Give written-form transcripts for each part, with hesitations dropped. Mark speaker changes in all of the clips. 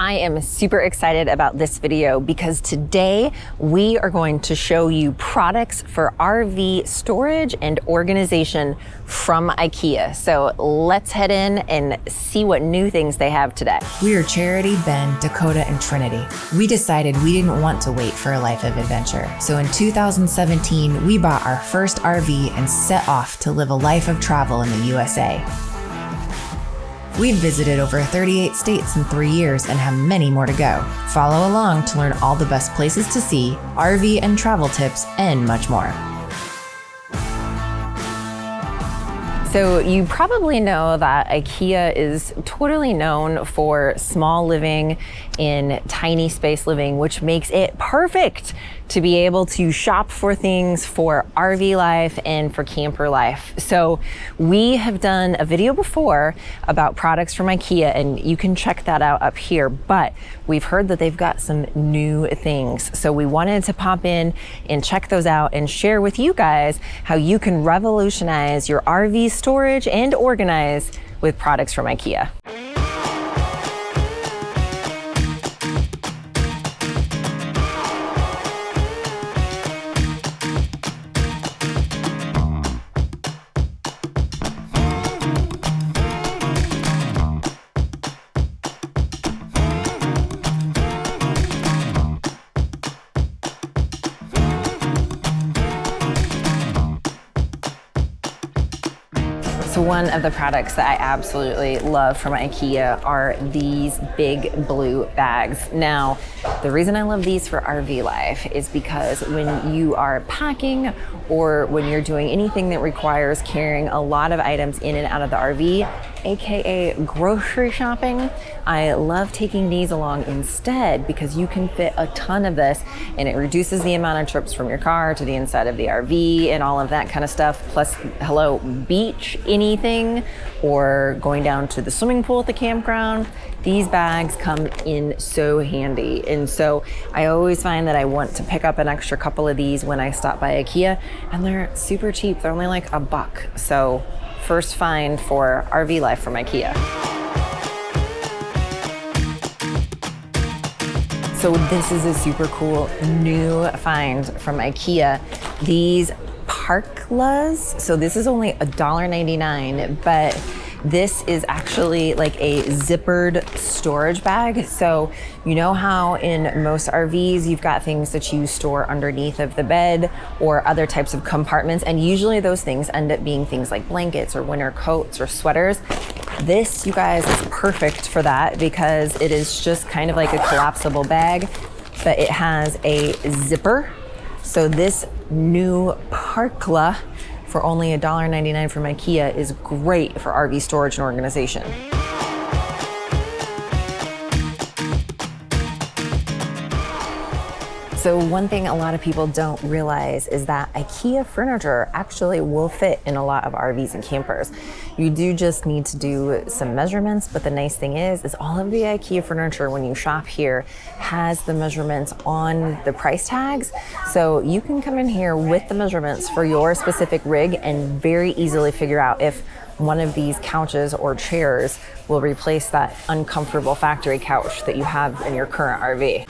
Speaker 1: I am super excited about this video because today we are going to show you products for RV storage and organization from Ikea. So let's head in and see what new things they have today.
Speaker 2: We are Charity, Ben, Dakota, and Trinity. We decided we didn't want to wait for a life of adventure. So in 2017, we bought our first RV and set off to live a life of travel in the USA. We've visited over 38 states in 3 years and have many more to go. Follow along to learn all the best places to see, RV and travel tips, and much more.
Speaker 1: So you probably know that Ikea is totally known for small living in tiny space living, which makes it perfect to be able to shop for things for RV life and for camper life. So we have done a video before about products from Ikea, and you can check that out up here, but we've heard that they've got some new things. So we wanted to pop in and check those out and share with you guys how you can revolutionize your RV storage and organize with products from Ikea. So one of the products that I absolutely love from Ikea are these big blue bags. Now, the reason I love these for RV life is because when you are packing or when you're doing anything that requires carrying a lot of items in and out of the RV, AKA grocery shopping, I love taking these along instead because you can fit a ton of this and it reduces the amount of trips from your car to the inside of the RV and all of that kind of stuff. Plus, hello, beach, anything, or going down to the swimming pool at the campground, these bags come in so handy. And so I always find that I want to pick up an extra couple of these when I stop by Ikea, and they're super cheap. They're only like $1. So first find for RV life from Ikea. So this is a super cool new find from Ikea. These Parklas. So this is only $1.99, but this is actually like a zippered storage bag. So you know how in most RVs you've got things that you store underneath of the bed or other types of compartments, and usually those things end up being things like blankets or winter coats or sweaters. This, you guys, is perfect for that because it is just kind of like a collapsible bag, but it has a zipper. So this new Parkla for only $1.99 from Ikea is great for RV storage and organization. So one thing a lot of people don't realize is that Ikea furniture actually will fit in a lot of RVs and campers. You do just need to do some measurements, but the nice thing is all of the Ikea furniture when you shop here has the measurements on the price tags. So you can come in here with the measurements for your specific rig and very easily figure out if one of these couches or chairs will replace that uncomfortable factory couch that you have in your current RV.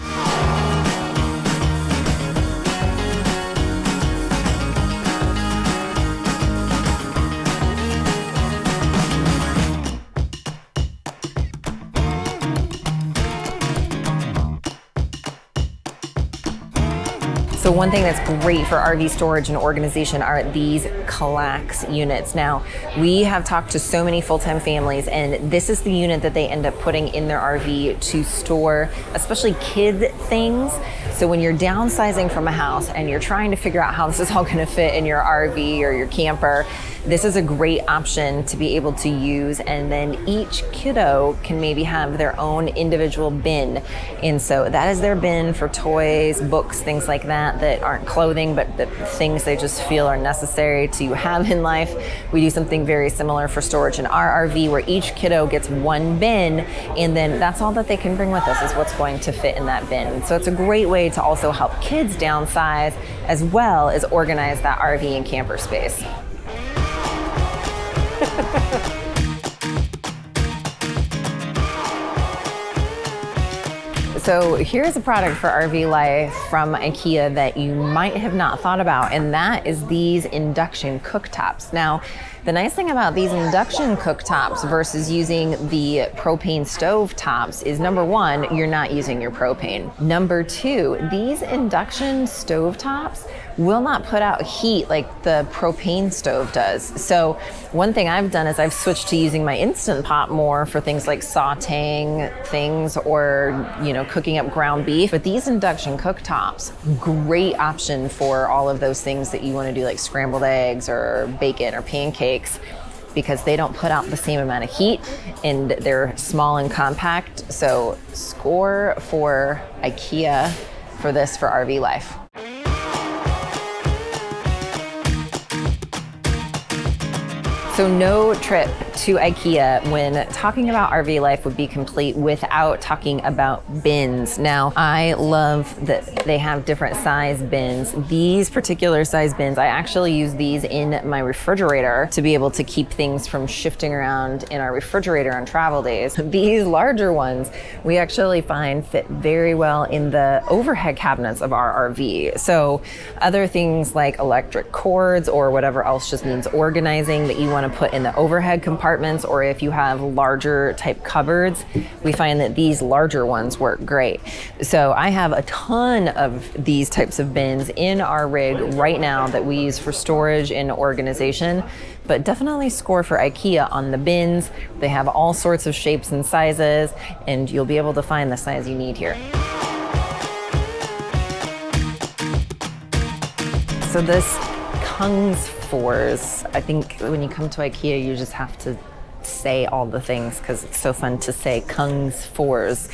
Speaker 1: So one thing that's great for RV storage and organization are these Kallax units. Now, we have talked to so many full-time families, and this is the unit that they end up putting in their RV to store, especially kid things. So when you're downsizing from a house and you're trying to figure out how this is all gonna fit in your RV or your camper, this is a great option to be able to use, and then each kiddo can maybe have their own individual bin. And so that is their bin for toys, books, things like that aren't clothing, but the things they just feel are necessary to have in life. We do something very similar for storage in our RV where each kiddo gets one bin, and then that's all that they can bring with us is what's going to fit in that bin. So it's a great way to also help kids downsize as well as organize that RV and camper space. So here's a product for RV life from Ikea that you might have not thought about, and that is these induction cooktops. Now, the nice thing about these induction cooktops versus using the propane stove tops is, number one, you're not using your propane. Number two, these induction stove tops will not put out heat like the propane stove does. So one thing I've done is I've switched to using my Instant Pot more for things like sauteing things or, you know, cooking up ground beef. But these induction cooktops, great option for all of those things that you want to do, like scrambled eggs or bacon or pancakes, because they don't put out the same amount of heat and they're small and compact. So score for Ikea for this for RV life. So no trip to Ikea when talking about RV life would be complete without talking about bins. Now, I love that they have different size bins. These particular size bins, I actually use these in my refrigerator to be able to keep things from shifting around in our refrigerator on travel days. These larger ones, we actually find fit very well in the overhead cabinets of our RV. So other things like electric cords or whatever else just needs organizing that you want to put in the overhead compartments, or if you have larger type cupboards, we find that these larger ones work great. So I have a ton of these types of bins in our rig right now that we use for storage and organization, but definitely score for Ikea on the bins. They have all sorts of shapes and sizes, and you'll be able to find the size you need here. So this Kungsfors, I think when you come to Ikea, you just have to say all the things because it's so fun to say Kungsfors.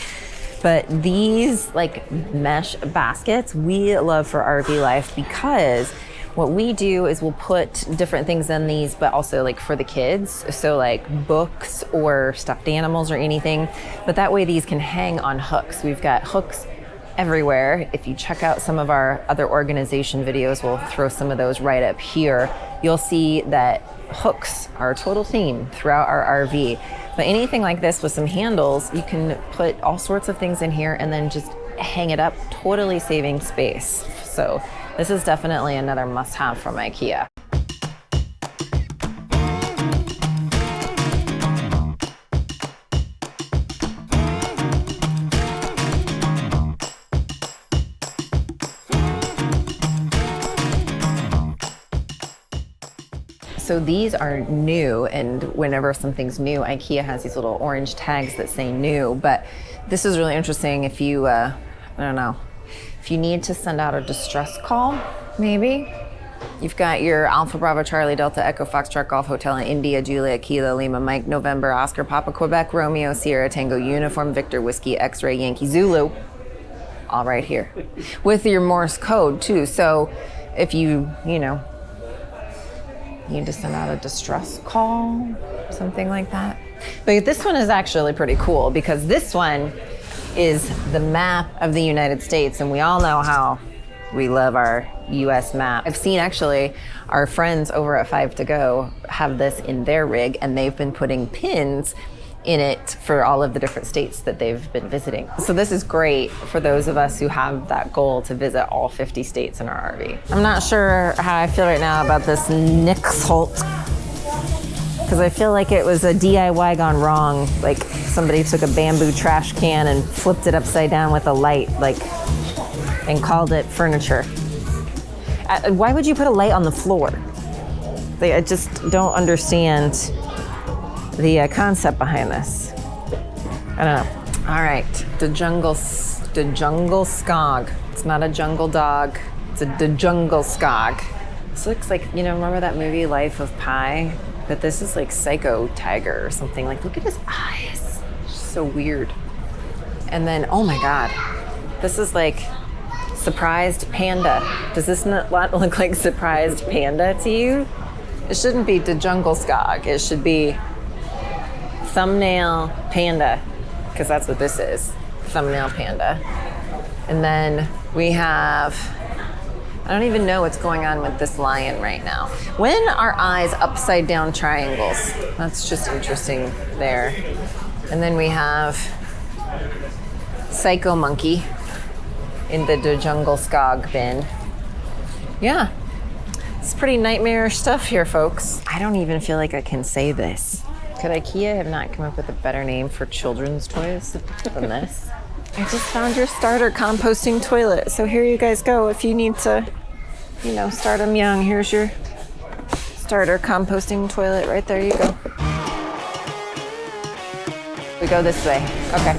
Speaker 1: But these like mesh baskets, we love for RV life because what we do is we'll put different things in these, but also like for the kids. So like books or stuffed animals or anything. But that way these can hang on hooks. We've got hooks everywhere. If you check out some of our other organization videos, we'll throw some of those right up here. You'll see that hooks are a total theme throughout our RV. But anything like this with some handles, you can put all sorts of things in here and then just hang it up, totally saving space. So this is definitely another must-have from Ikea. So these are new, and whenever something's new, Ikea has these little orange tags that say new, but this is really interesting if you, I don't know, if you need to send out a distress call, maybe. You've got your Alpha Bravo Charlie Delta Echo Foxtrot Golf Hotel in India, Juliet Kilo Lima Mike November Oscar Papa Quebec Romeo Sierra Tango Uniform Victor Whiskey X-Ray Yankee Zulu, all right here, with your Morse code too. So if you know, need to send out a distress call, something like that. But this one is actually pretty cool because this one is the map of the United States, and we all know how we love our US map. I've seen actually our friends over at 5 to Go have this in their rig, and they've been putting pins in it for all of the different states that they've been visiting. So this is great for those of us who have that goal to visit all 50 states in our RV. I'm not sure how I feel right now about this Nixholt, because I feel like it was a DIY gone wrong. Like somebody took a bamboo trash can and flipped it upside down with a light, and called it furniture. Why would you put a light on the floor? I just don't understand the concept behind this. I don't know. All right, the jungle skog. It's not a jungle dog. It's the jungle skog. This looks like, remember that movie Life of Pi? But this is like Psycho Tiger or something. Like, look at his eyes. So weird. And then, oh my God, this is like Surprised Panda. Does this not look like Surprised Panda to you? It shouldn't be the jungle skog. It should be Thumbnail Panda, because that's what this is, Thumbnail Panda. And then we have, I don't even know what's going on with this lion right now. When are eyes upside down triangles? That's just interesting there. And then we have Psycho Monkey in the jungle skog bin. Yeah, it's pretty nightmarish stuff here, folks. I don't even feel like I can say this. Could IKEA have not come up with a better name for children's toys than this? I just found your starter composting toilet. So here you guys go. If you need to, you know, start them young, here's your starter composting toilet right there. You go. We go this way. Okay.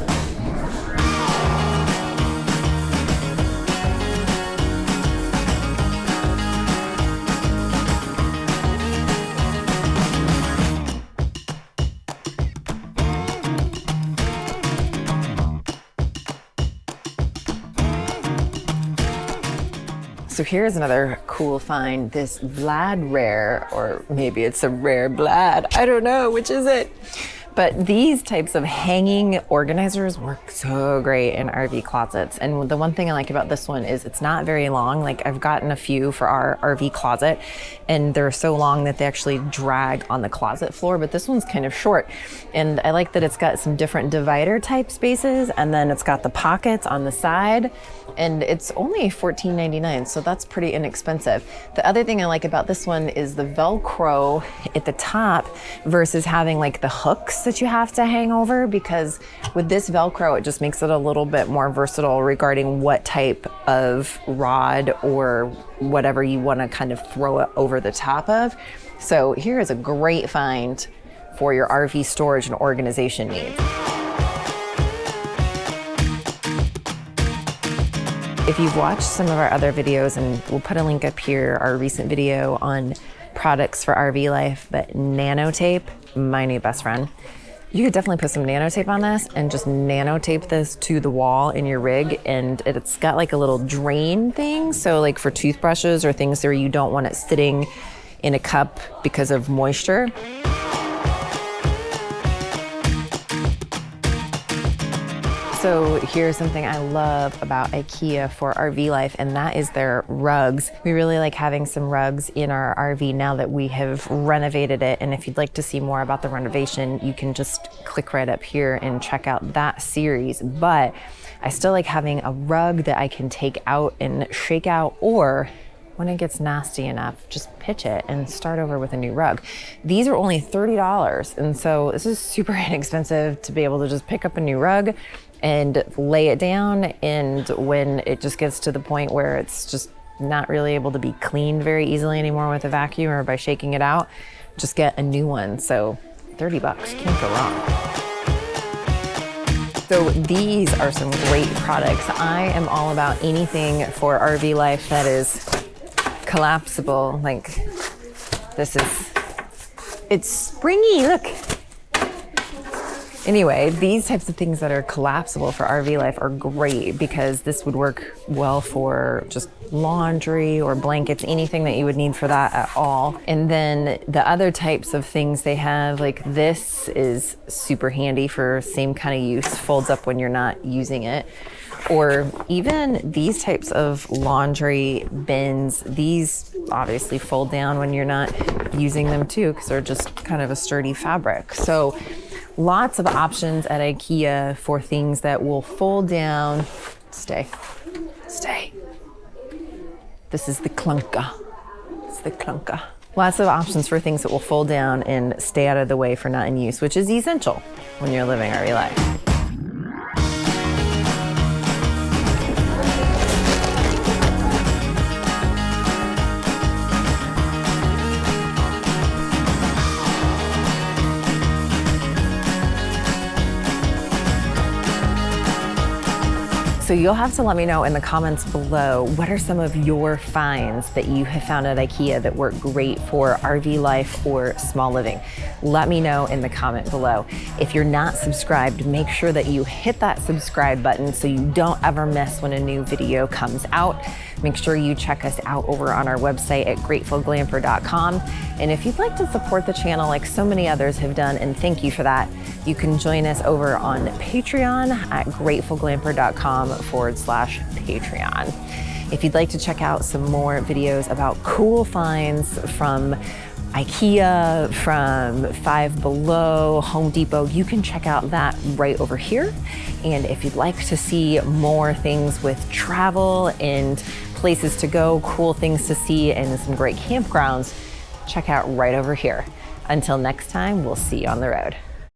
Speaker 1: So here's another cool find, this Vlad Rare, or maybe it's a Rare Vlad, I don't know, which is it? But these types of hanging organizers work so great in RV closets. And the one thing I like about this one is it's not very long. Like I've gotten a few for our RV closet and they're so long that they actually drag on the closet floor, but this one's kind of short. And I like that it's got some different divider type spaces and then it's got the pockets on the side and it's only $14.99, so that's pretty inexpensive. The other thing I like about this one is the Velcro at the top versus having like the hooks that you have to hang over, because with this Velcro, it just makes it a little bit more versatile regarding what type of rod or whatever you want to kind of throw it over the top of. So here is a great find for your RV storage and organization needs. If you've watched some of our other videos, and we'll put a link up here, our recent video on products for RV life, but nanotape, my new best friend. You could definitely put some nanotape on this and just nanotape this to the wall in your rig, and it's got like a little drain thing. So like for toothbrushes or things where you don't want it sitting in a cup because of moisture. So here's something I love about IKEA for RV life, and that is their rugs. We really like having some rugs in our RV now that we have renovated it. And if you'd like to see more about the renovation, you can just click right up here and check out that series. But I still like having a rug that I can take out and shake out, or when it gets nasty enough, just pitch it and start over with a new rug. These are only $30. And so this is super inexpensive to be able to just pick up a new rug and lay it down. And when it just gets to the point where it's just not really able to be cleaned very easily anymore with a vacuum or by shaking it out, just get a new one. So 30 bucks, can't go wrong. So these are some great products. I am all about anything for RV life that is collapsible. Like this is, it's springy, look. Anyway, these types of things that are collapsible for RV life are great, because this would work well for just laundry or blankets, anything that you would need for that at all. And then the other types of things they have, like this is super handy for same kind of use, folds up when you're not using it. Or even these types of laundry bins, these obviously fold down when you're not using them too, because they're just kind of a sturdy fabric. So lots of options at IKEA for things that will fold down. Stay. This is the clunker. It's the clunker. Lots of options for things that will fold down and stay out of the way for not in use, which is essential when you're living RV life. So you'll have to let me know in the comments below, what are some of your finds that you have found at IKEA that work great for RV life or small living? Let me know in the comment below. If you're not subscribed, make sure that you hit that subscribe button so you don't ever miss when a new video comes out. Make sure you check us out over on our website at gratefulglamper.com. And if you'd like to support the channel like so many others have done, and thank you for that, you can join us over on Patreon at gratefulglamper.com/Patreon. If you'd like to check out some more videos about cool finds from Ikea, from Five Below, Home Depot. You can check out that right over here. And if you'd like to see more things with travel and places to go, cool things to see, and some great campgrounds, check out right over here. Until next time, we'll see you on the road.